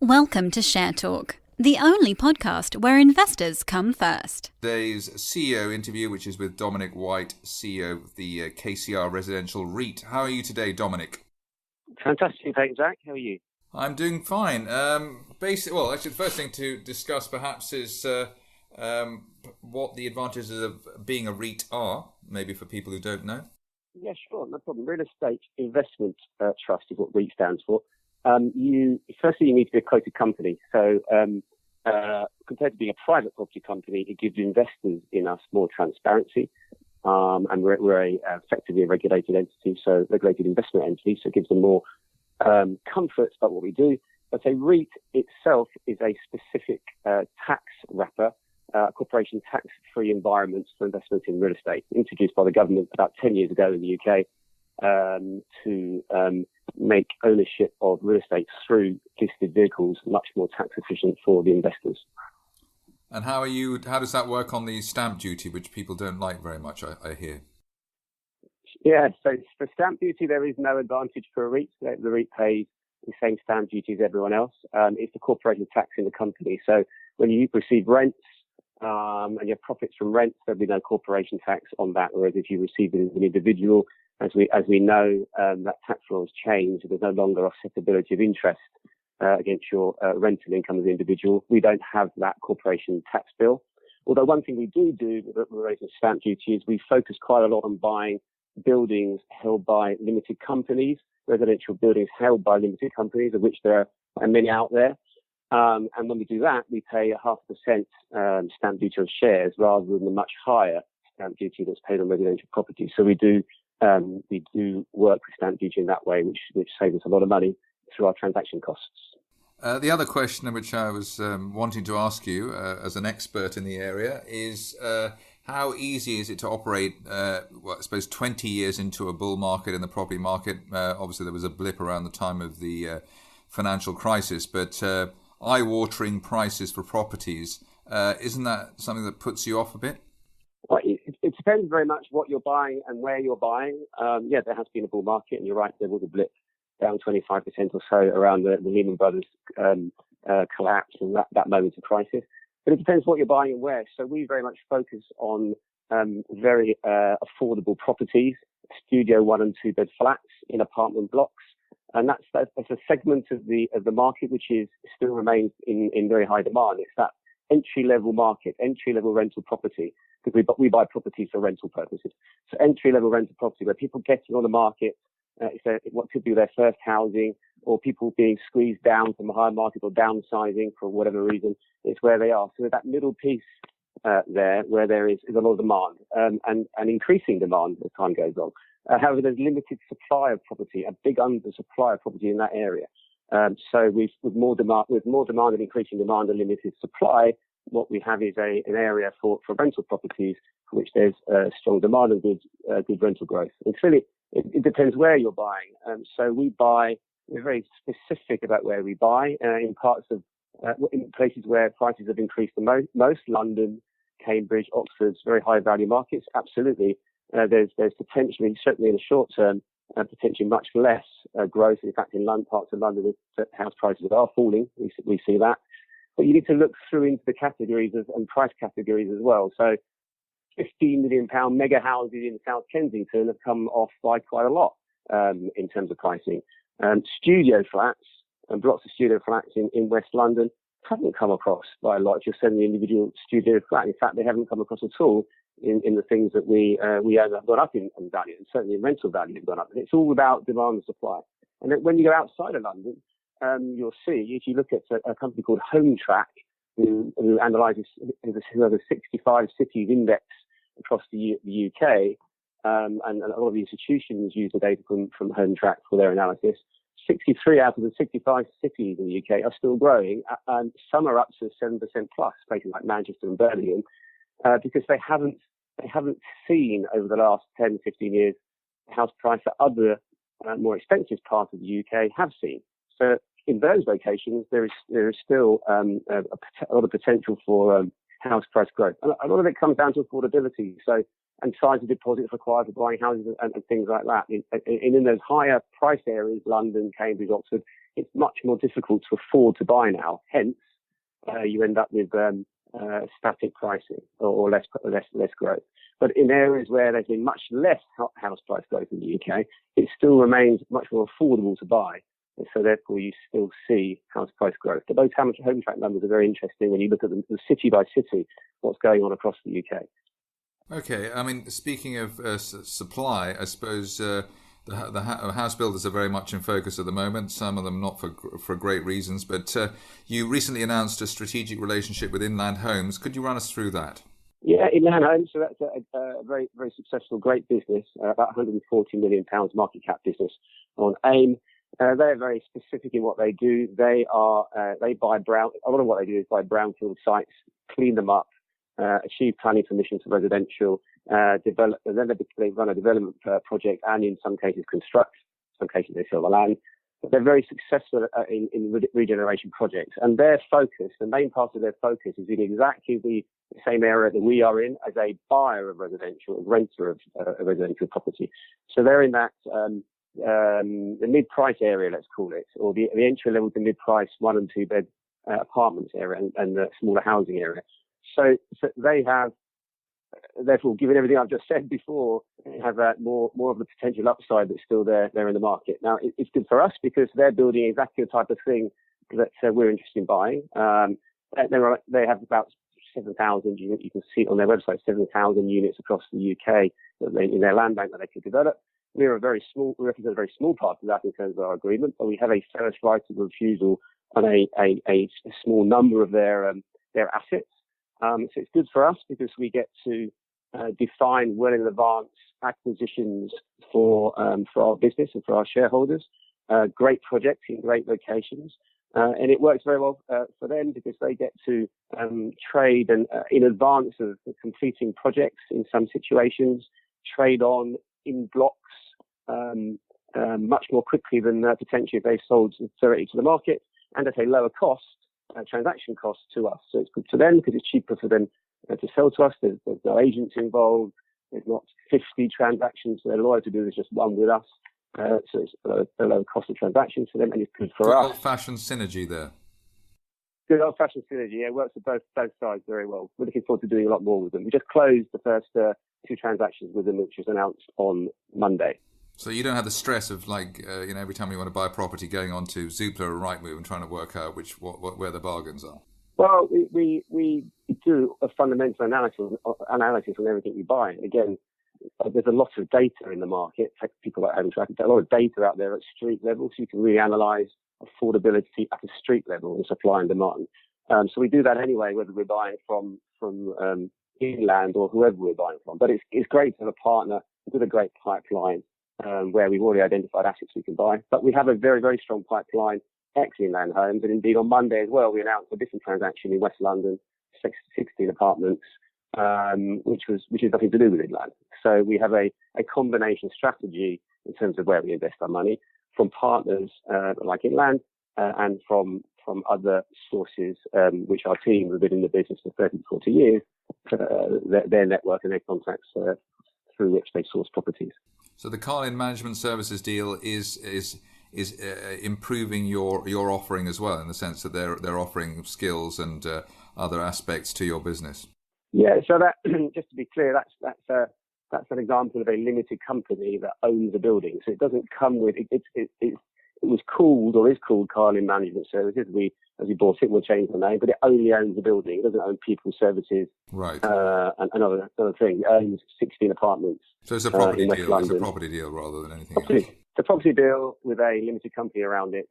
Welcome to Share Talk, the only podcast where investors come first. Today's CEO interview, which is with Dominic White, CEO of the KCR Residential REIT. How are you today, Dominic? Fantastic, thanks, Zach. How are you? I'm doing fine. Actually, the first thing to discuss perhaps is what the advantages of being a REIT are, maybe for people who don't know. Yeah, sure, no problem. Real Estate Investment Trust is what REIT stands for. Firstly, you need to be a quoted company. So compared to being a private property company, it gives investors in us more transparency. And we're effectively a regulated entity, so regulated investment entity, so it gives them more comfort about what we do. But a REIT itself is a specific tax wrapper, corporation tax-free environment for investment in real estate, introduced by the government about 10 years ago in the UK to make ownership of real estate through listed vehicles much more tax efficient for the investors. And how does that work on the stamp duty, which people don't like very much, I hear? Yeah, so for stamp duty, there is no advantage for a REIT. The REIT pays the same stamp duty as everyone else. It's the corporation tax in the company. So when you receive rents and you have profits from rents, there'll be no corporation tax on that. Whereas if you receive it as an individual, as we know, that tax law has changed. There's no longer offsetability of interest against your rental income as an individual. We don't have that corporation tax bill. Although one thing we do with raising stamp duty is we focus quite a lot on buying buildings held by limited companies, residential buildings held by limited companies, of which there are many out there. And when we do that, we pay 0.5% stamp duty on shares rather than the much higher stamp duty that's paid on residential property. So we do work with stamp duty in that way, which saves us a lot of money through our transaction costs. The other question which I was wanting to ask you as an expert in the area is how easy is it to operate, I suppose, 20 years into a bull market in the property market? Obviously, there was a blip around the time of the financial crisis, but eye-watering prices for properties, isn't that something that puts you off a bit? Well, it depends very much what you're buying and where you're buying. There has been a bull market, and you're right, there was a blip down 25% or so around the Lehman Brothers collapse and that moment of crisis. But it depends what you're buying and where. So we very much focus on very affordable properties, studio 1 and 2 bed flats in apartment blocks. And that's a segment of the market which still remains in very high demand. It's that entry-level market, entry-level rental property, because we buy properties for rental purposes. So entry-level rental property where people getting on the market, what could be their first housing, or people being squeezed down from the higher market or downsizing for whatever reason, it's where they are. So that middle piece there where there is a lot of demand and increasing demand as time goes on. However, there's limited supply of property, a big undersupply of property in that area. So with more demand and increasing demand and limited supply, what we have is an area for rental properties for which there's strong demand and good rental growth. And clearly, it depends where you're buying. So we're very specific about where we buy in places where prices have increased the most. London, Cambridge, Oxford's very high value markets. Absolutely, there's potentially, certainly in the short term, potentially much less growth. In fact, in parts of London, house prices are falling. We see that. But you need to look through into the categories and price categories as well. So £15 million mega houses in South Kensington have come off by quite a lot in terms of pricing. Studio flats and blocks of studio flats in West London haven't come across by a lot if you're selling the individual studio flat. In fact, they haven't come across at all in the things that we own have gone up in value, and certainly in rental value have gone up. And it's all about demand and supply. And then when you go outside of London, you'll see, if you look at a company called Home Track, who analyses, who has a 65 cities index across the UK, and a lot of the institutions use the data from Home Track for their analysis. 63 out of the 65 cities in the UK are still growing, and some are up to 7% plus, places like Manchester and Birmingham, because they haven't seen over the last 10, 15 years house price that other more expensive parts of the UK have seen. So in those locations, there is still a lot of potential for house price growth. And a lot of it comes down to affordability. So and size of deposits required for buying houses and things like that. In those higher price areas, London, Cambridge, Oxford, it's much more difficult to afford to buy now. Hence, you end up with static pricing or less growth. But in areas where there's been much less house price growth in the UK, it still remains much more affordable to buy. And so therefore you still see house price growth. But those home track numbers are very interesting when you look at them city by city, what's going on across the UK. Okay, I mean, speaking of supply, I suppose the house builders are very much in focus at the moment, some of them not for great reasons, but you recently announced a strategic relationship with Inland Homes. Could you run us through that? Yeah, Inland Homes, so that's a very, very successful, great business, about £140 million market cap business on AIM. They're very specific in what they do. They buy a lot of what they do is buy brownfield sites, clean them up, achieve planning permission for residential, develop, and then they run a development project and in some cases construct, in some cases they sell the land. But they're very successful in regeneration projects, and their focus, the main part of their focus, is in exactly the same area that we are in as a buyer of residential, a renter of a residential property. So they're in that the mid-price area, let's call it, or the entry level to mid-price 1 and 2 bed apartments area and the smaller housing area. So they have, therefore, given everything I've just said before, have more of the potential upside that's still there in the market. Now, it's good for us because they're building exactly the type of thing that we're interested in buying. They have about 7,000 units. You can see on their website 7,000 units across the UK in their land bank that they could develop. We represent a very small part of that in terms of our agreement, but we have a first right of refusal on a small number of their assets. So it's good for us because we get to define well in advance acquisitions for our business and for our shareholders. Great projects in great locations. And it works very well for them because they get to trade and in advance of completing projects in some situations, trade on in blocks much more quickly than potentially if they sold directly to the market and at a lower cost, transaction cost to us. So it's good to them because it's cheaper for them to sell to us. There's no agents involved. There's not 50 transactions for their lawyer to do. There's just one with us. So it's a low cost of transaction for them and it's good for us. Old-fashioned synergy there. Good old-fashioned synergy. Yeah, it works for both sides very well. We're looking forward to doing a lot more with them. We just closed the first 2 transactions with them, which was announced on Monday. So you don't have the stress of every time you want to buy a property going on to Zoopla or Rightmove and trying to work out where the bargains are. Well, we do a fundamental analysis on everything we buy. Again, there's a lot of data in the market. People like Harrow, a lot of data out there at street level, so you can really analyse affordability at a street level and supply and demand. So we do that anyway, whether we're buying from inland or whoever we're buying from. But it's great to have a partner with a great pipeline where we've already identified assets we can buy. But we have a very, very strong pipeline, ex-Inland Homes, and indeed on Monday as well, we announced a different transaction in West London, 16 apartments, which is nothing to do with Inland. So we have a combination strategy in terms of where we invest our money from partners like Inland and from other sources, which our team have been in the business for 30 to 40 years, their network and their contacts through which they source properties. So the Karlind Management Services deal is improving your offering as well, in the sense that they're offering skills and other aspects to your business. Yeah, so that just to be clear, that's an example of a limited company that owns a building. So it doesn't come with it was called or is called Karlind Management Services. As we bought it, we'll change the name, but it only owns the building. It doesn't own people, services, right? And other things. It owns 16 apartments. So it's a property deal. It's a property deal rather than anything else. It's a property deal with a limited company around it,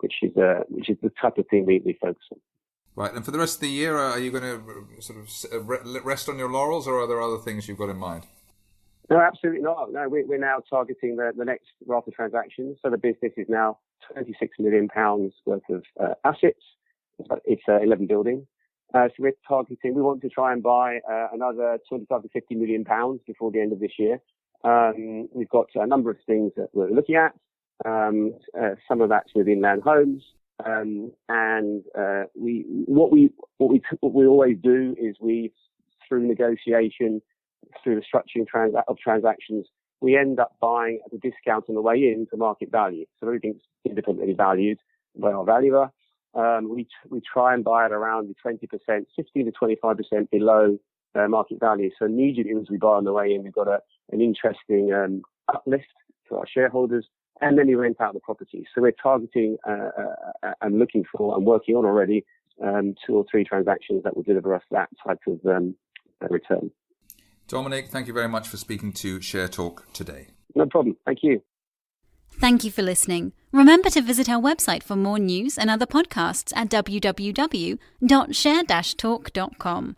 which is the type of thing we focus on. Right, and for the rest of the year, are you going to sort of rest on your laurels, or are there other things you've got in mind? No, absolutely not. No, we're now targeting the next raft of transactions. So the business is now £26 million worth of assets. It's 11 buildings. So we're targeting, we want to try and buy another £25 to £50 million before the end of this year. We've got a number of things that we're looking at. Some of that's with Inland Homes. And what we always do is through negotiation, through the structuring of transactions, we end up buying at a discount on the way in to market value. So everything's independently valued by our valuer. We try and buy at around 20%, 15 to 25% below market value. So immediately as we buy on the way in, we've got an interesting uplift to our shareholders, and then we rent out the property. So we're targeting and looking for and working on already 2 or 3 transactions that will deliver us that type of return. Dominic, thank you very much for speaking to Share Talk today. No problem. Thank you. Thank you for listening. Remember to visit our website for more news and other podcasts at www.share-talk.com.